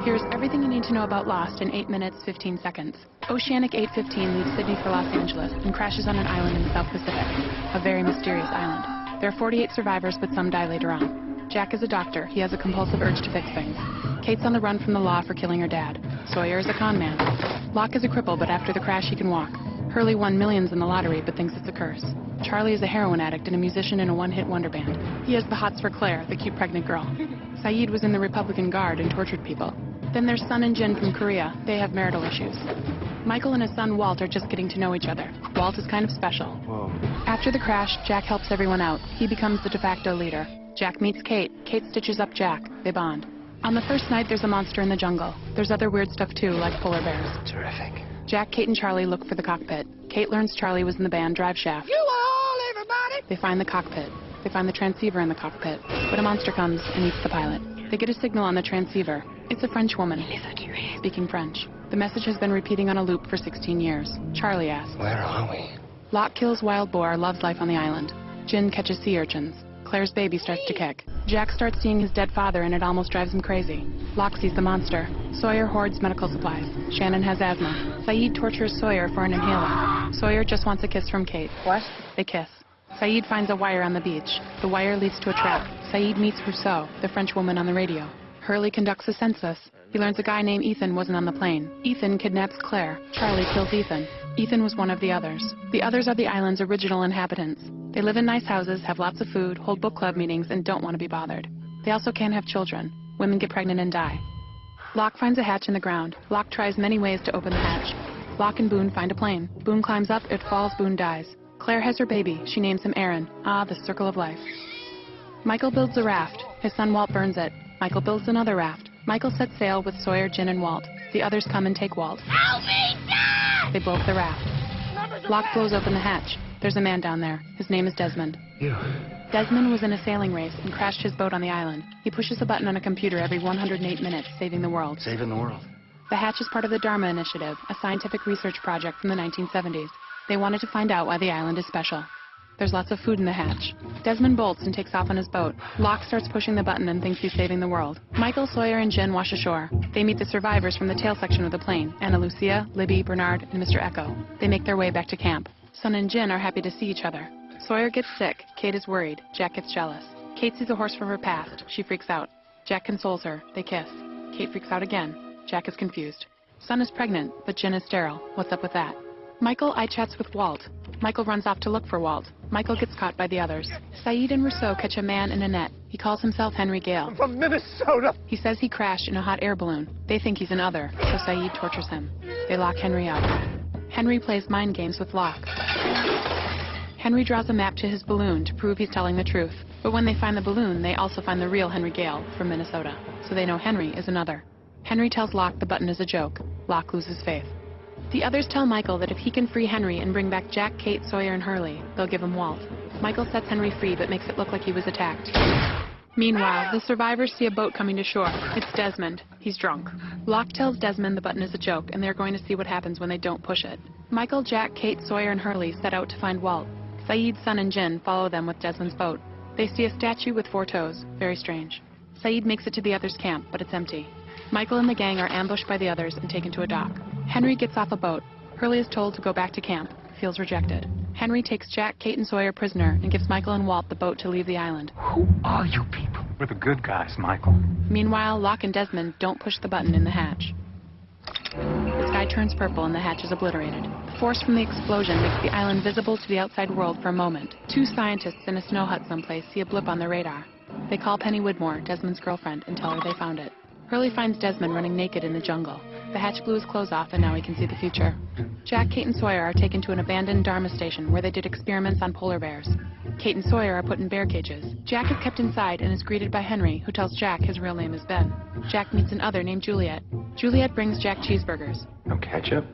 Here's everything you need to know about Lost in 8 minutes, 15 seconds. Oceanic 815 leaves Sydney for Los Angeles and crashes on an island in the South Pacific, a very mysterious island. There are 48 survivors, but some die later on. Jack is a doctor. He has a compulsive urge to fix things. Kate's on the run from the law for killing her dad. Sawyer is a con man. Locke is a cripple, but after the crash he can walk. Hurley won millions in the lottery, but thinks it's a curse. Charlie is a heroin addict and a musician in a one-hit wonder band. He has the hots for Claire, the cute pregnant girl. Saeed was in the Republican Guard and tortured people. Then there's Sun and Jin from Korea. They have marital issues. Michael and his son Walt are just getting to know each other. Walt is kind of special. Whoa. After the crash, Jack helps everyone out. He becomes the de facto leader. Jack meets Kate. Kate stitches up Jack. They bond. On the first night, there's a monster in the jungle. There's other weird stuff too, like polar bears. Terrific. Jack, Kate, and Charlie look for the cockpit. Kate learns Charlie was in the band Drive Shaft. You all, everybody! They find the cockpit. They find the transceiver in the cockpit. But a monster comes and eats the pilot. They get a signal on the transceiver. It's a French woman, speaking French. The message has been repeating on a loop for 16 years. Charlie asks, Where are we? Locke kills wild boar, loves life on the island. Jin catches sea urchins. Claire's baby starts to kick. Jack starts seeing his dead father and it almost drives him crazy. Locke sees the monster. Sawyer hoards medical supplies. Shannon has asthma. Saeed tortures Sawyer for an inhaler. Sawyer just wants a kiss from Kate. What? They kiss. Saeed finds a wire on the beach. The wire leads to a trap. Saeed meets Rousseau, the French woman on the radio. Hurley conducts a census. He learns a guy named Ethan wasn't on the plane. Ethan kidnaps Claire. Charlie kills Ethan. Ethan was one of the others. The others are the island's original inhabitants. They live in nice houses, have lots of food, hold book club meetings, and don't want to be bothered. They also can't have children. Women get pregnant and die. Locke finds a hatch in the ground. Locke tries many ways to open the hatch. Locke and Boone find a plane. Boone climbs up, it falls, Boone dies. Claire has her baby. She names him Aaron. Ah, the circle of life. Michael builds a raft. His son Walt burns it. Michael builds another raft. Michael sets sail with Sawyer, Jin, and Walt. The others come and take Walt. Help me, Dad! They blow up the raft. Locke blows open the hatch. There's a man down there. His name is Desmond. You. Desmond was in a sailing race and crashed his boat on the island. He pushes a button on a computer every 108 minutes, saving the world. Saving the world. The hatch is part of the Dharma Initiative, a scientific research project from the 1970s. They wanted to find out why the island is special. There's lots of food in the hatch. Desmond bolts and takes off on his boat. Locke starts pushing the button and thinks he's saving the world. Michael, Sawyer, and Jin wash ashore. They meet the survivors from the tail section of the plane, Ana Lucia, Libby, Bernard, and Mr. Echo. They make their way back to camp. Sun and Jin are happy to see each other. Sawyer gets sick. Kate is worried. Jack gets jealous. Kate sees a horse from her past. She freaks out. Jack consoles her. They kiss. Kate freaks out again. Jack is confused. Sun is pregnant, but Jin is sterile. What's up with that? Michael eye-chats with Walt. Michael runs off to look for Walt. Michael gets caught by the others. Saeed and Rousseau catch a man in a net. He calls himself Henry Gale. I'm from Minnesota! He says he crashed in a hot air balloon. They think he's an other, so Saeed tortures him. They lock Henry up. Henry plays mind games with Locke. Henry draws a map to his balloon to prove he's telling the truth. But when they find the balloon, they also find the real Henry Gale from Minnesota. So they know Henry is another. Henry tells Locke the button is a joke. Locke loses faith. The others tell Michael that if he can free Henry and bring back Jack, Kate, Sawyer, and Hurley, they'll give him Walt. Michael sets Henry free but makes it look like he was attacked. Meanwhile, the survivors see a boat coming to shore. It's Desmond. He's drunk. Locke tells Desmond the button is a joke and they're going to see what happens when they don't push it. Michael, Jack, Kate, Sawyer, and Hurley set out to find Walt. Saeed, Sun, and Jin follow them with Desmond's boat. They see a statue with 4 toes. Very strange. Saeed makes it to the others' camp, but it's empty. Michael and the gang are ambushed by the others and taken to a dock. Henry gets off a boat. Hurley is told to go back to camp. Feels rejected. Henry takes Jack, Kate, and Sawyer prisoner and gives Michael and Walt the boat to leave the island. Who are you people? We're the good guys, Michael. Meanwhile, Locke and Desmond don't push the button in the hatch. The sky turns purple and the hatch is obliterated. The force from the explosion makes the island visible to the outside world for a moment. 2 scientists in a snow hut someplace see a blip on their radar. They call Penny Widmore, Desmond's girlfriend, and tell her they found it. Hurley finds Desmond running naked in the jungle. The hatch blew his clothes off and now he can see the future. Jack, Kate, and Sawyer are taken to an abandoned Dharma station where they did experiments on polar bears. Kate and Sawyer are put in bear cages. Jack is kept inside and is greeted by Henry, who tells Jack his real name is Ben. Jack meets an other named Juliet. Juliet brings Jack cheeseburgers. No ketchup?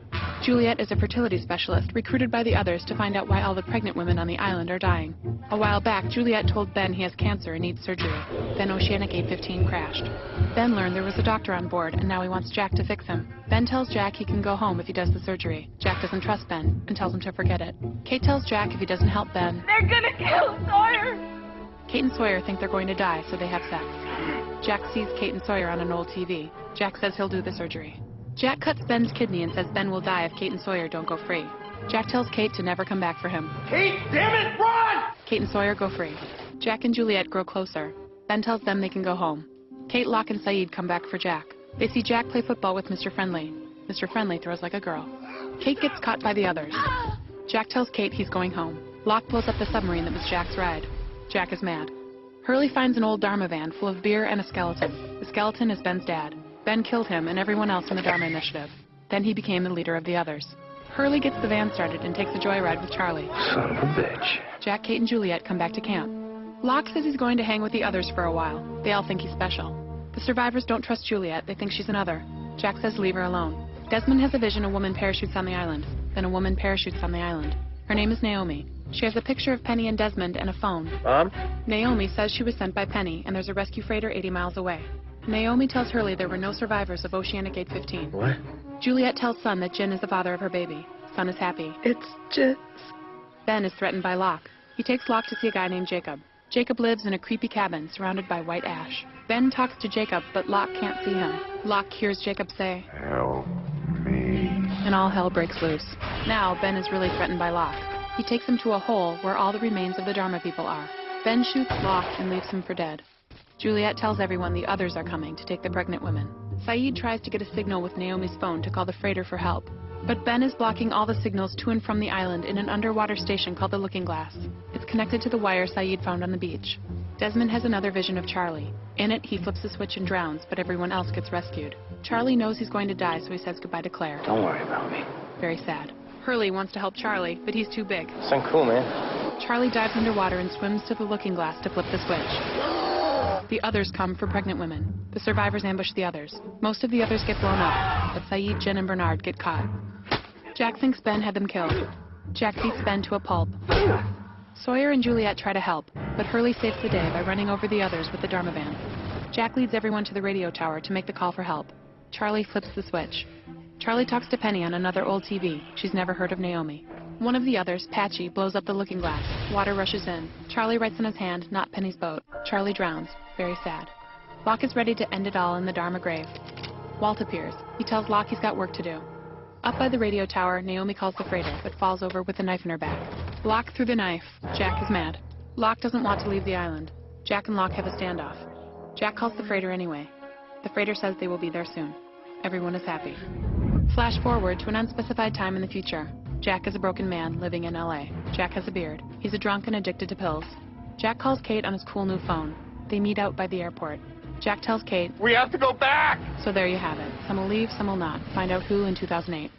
Juliet is a fertility specialist recruited by the others to find out why all the pregnant women on the island are dying. A while back, Juliet told Ben he has cancer and needs surgery. Then Oceanic 815 crashed. Ben learned there was a doctor on board and now he wants Jack to fix him. Ben tells Jack he can go home if he does the surgery. Jack doesn't trust Ben and tells him to forget it. Kate tells Jack if he doesn't help Ben, they're gonna kill Sawyer! Kate and Sawyer think they're going to die, so they have sex. Jack sees Kate and Sawyer on an old TV. Jack says he'll do the surgery. Jack cuts Ben's kidney and says Ben will die if Kate and Sawyer don't go free. Jack tells Kate to never come back for him. Kate, damn it, run! Kate and Sawyer go free. Jack and Juliet grow closer. Ben tells them they can go home. Kate, Locke, and Saeed come back for Jack. They see Jack play football with Mr. Friendly. Mr. Friendly throws like a girl. Kate gets caught by the others. Jack tells Kate he's going home. Locke blows up the submarine that was Jack's ride. Jack is mad. Hurley finds an old Dharma van full of beer and a skeleton. The skeleton is Ben's dad. Ben killed him and everyone else in the Dharma Initiative. Then he became the leader of the others. Hurley gets the van started and takes a joyride with Charlie. Son of a bitch. Jack, Kate, and Juliet come back to camp. Locke says he's going to hang with the others for a while. They all think he's special. The survivors don't trust Juliet. They think she's another. Jack says leave her alone. Desmond has a vision a woman parachutes on the island. Then a woman parachutes on the island. Her name is Naomi. She has a picture of Penny and Desmond and a phone. Mom? Naomi says she was sent by Penny, and there's a rescue freighter 80 miles away. Naomi tells Hurley there were no survivors of Oceanic 815. What? Juliet tells Sun that Jin is the father of her baby. Sun is happy. It's just... Ben is threatened by Locke. He takes Locke to see a guy named Jacob. Jacob lives in a creepy cabin surrounded by white ash. Ben talks to Jacob, but Locke can't see him. Locke hears Jacob say, Help me. and all hell breaks loose. Now, Ben is really threatened by Locke. He takes him to a hole where all the remains of the Dharma people are. Ben shoots Locke and leaves him for dead. Juliet tells everyone the others are coming to take the pregnant women. Saeed tries to get a signal with Naomi's phone to call the freighter for help. But Ben is blocking all the signals to and from the island in an underwater station called the Looking Glass. It's connected to the wire Saeed found on the beach. Desmond has another vision of Charlie. In it, he flips a switch and drowns, but everyone else gets rescued. Charlie knows he's going to die, so he says goodbye to Claire. Don't worry about me. Very sad. Hurley wants to help Charlie, but he's too big. Sound cool, man. Charlie dives underwater and swims to the Looking Glass to flip the switch. The others come for pregnant women. The survivors ambush the others. Most of the others get blown up, but Saeed, Jen, and Bernard get caught. Jack thinks Ben had them killed. Jack beats Ben to a pulp. Sawyer and Juliet try to help, but Hurley saves the day by running over the others with the Dharma van. Jack leads everyone to the radio tower to make the call for help. Charlie flips the switch. Charlie talks to Penny on another old TV. She's never heard of Naomi. One of the others, Patchy, blows up the Looking Glass. Water rushes in. Charlie writes in his hand, not Penny's boat. Charlie drowns. Very sad. Locke is ready to end it all in the Dharma grave. Walt appears. He tells Locke he's got work to do. Up by the radio tower, Naomi calls the freighter, but falls over with a knife in her back. Locke threw the knife. Jack is mad. Locke doesn't want to leave the island. Jack and Locke have a standoff. Jack calls the freighter anyway. The freighter says they will be there soon. Everyone is happy. Flash forward to an unspecified time in the future. Jack is a broken man living in LA. Jack has a beard. He's a drunk and addicted to pills. Jack calls Kate on his cool new phone. They meet out by the airport. Jack tells Kate, We have to go back! so there you have it. Some will leave, some will not. Find out who in 2008.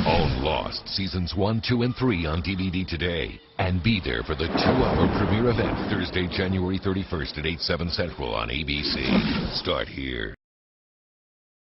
Own Lost Seasons 1, 2, and 3 on DVD today. And be there for the 2-hour premiere event Thursday, January 31st at 8/7 Central on ABC. Start here.